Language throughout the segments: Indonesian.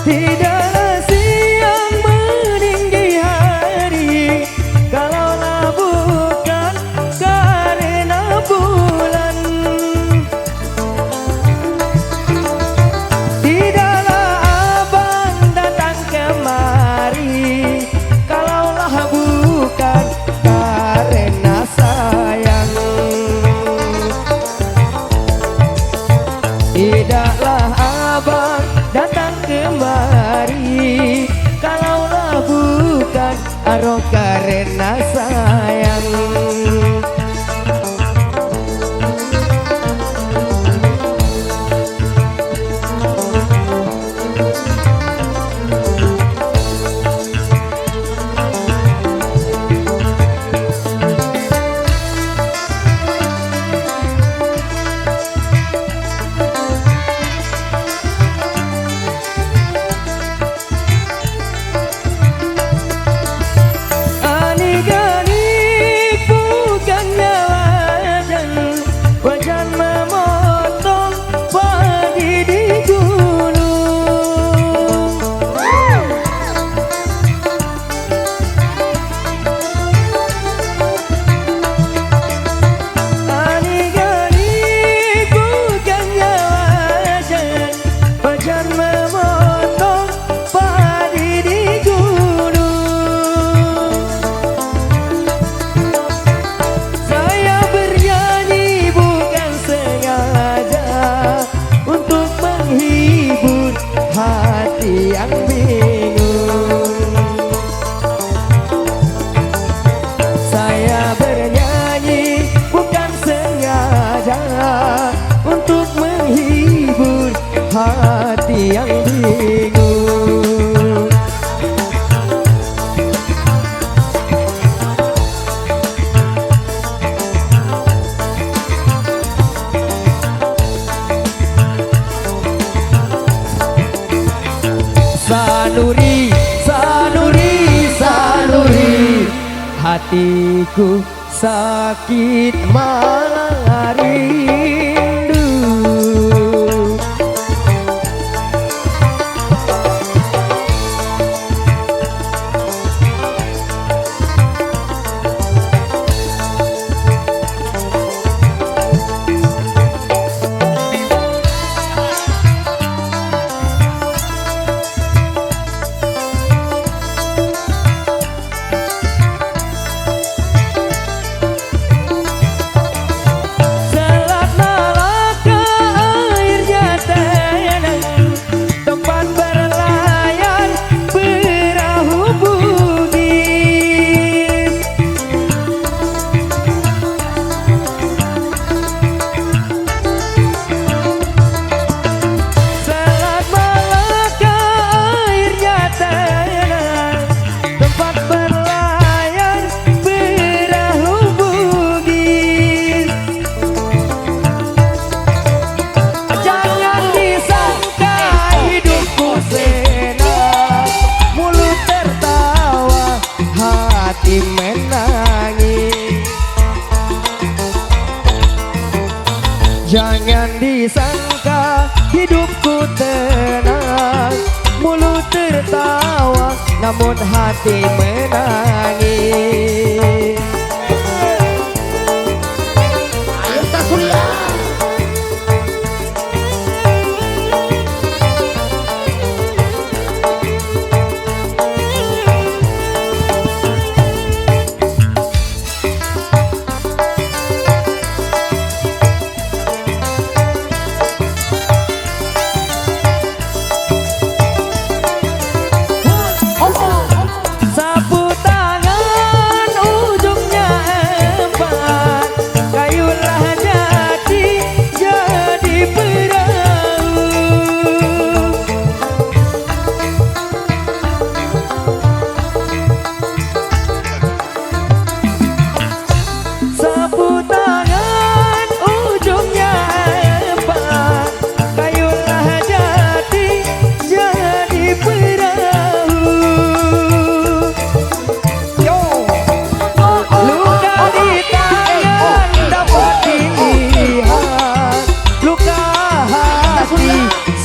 Tidaklah siang meninggi hari kalaulah bukan karena bulan. Tidaklah abang datang kemari kalaulah bukan karena sayang. Tidaklah abang datang kemari kalaulah bukan karena sayang. Yang bingung, saya bernyanyi bukan sengaja untuk menghibur hati yang bingung. Sanuri, sanuri, sanuri, hatiku sakit malah rindu. Jangan disangka hidupku tenang, mulut tertawa namun hati menangis. Ayo kita kuliah.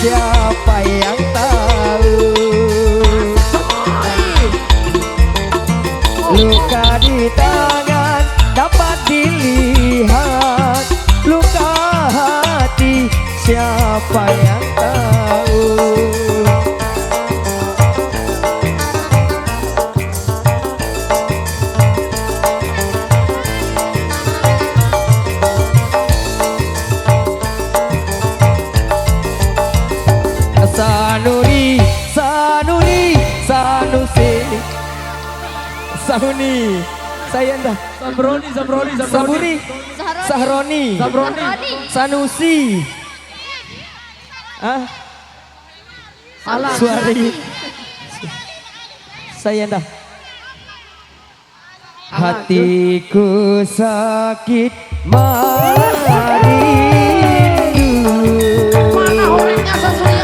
Siapa yang tahu? Sanuri, Sanuri, Sanusi, Sahuni, Sayanda, Sambroni, Saburi, Sahroni, Sanusi, Suari, Sayanda. Hatiku sakit merindu. Mana orangnya Sasurya?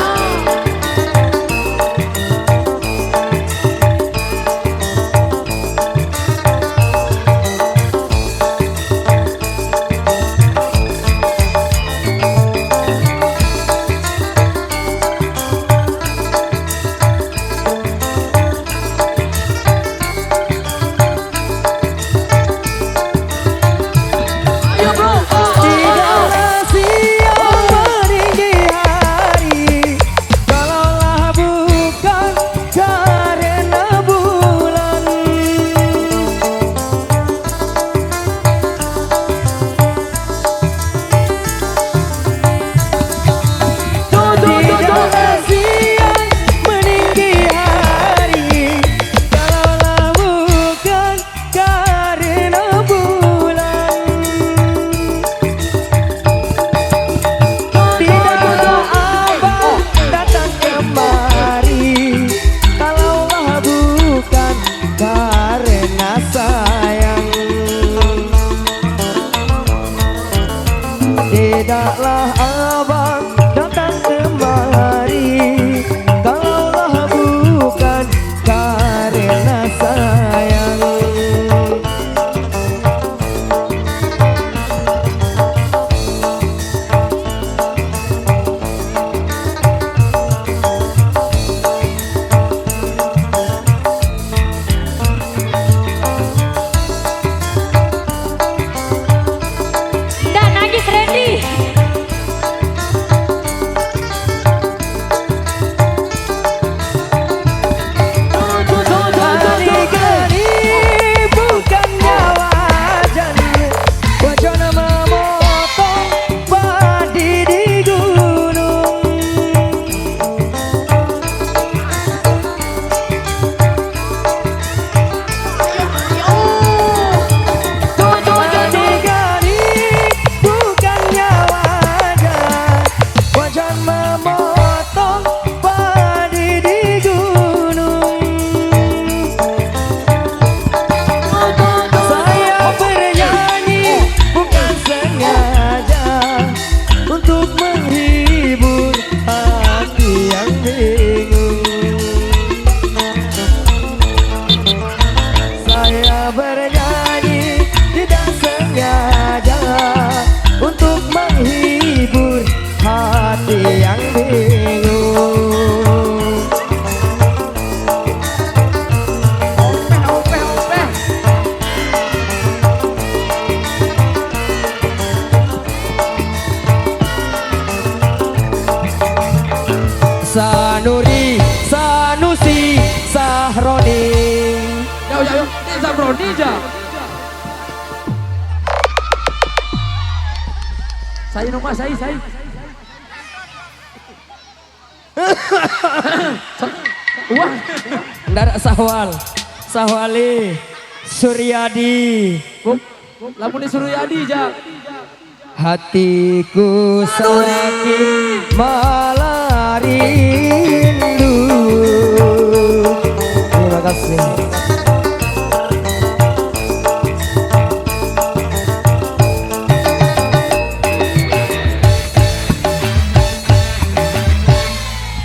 Tidaklah abang datang kemari, kalaulah bukan karena sayang. Dan Agis Randy. Bernyanyi tidak sengaja untuk menghibur hati yang bingung. Sanuri, Sanusi, Sahroni. Jauh, ini Sambroni aja. Saya nomor saya. Wah, Ndara Sahwali, Suryadi. lamun disuruh Yadi aja. Hatiku sakit malah rindu. Terima kasih.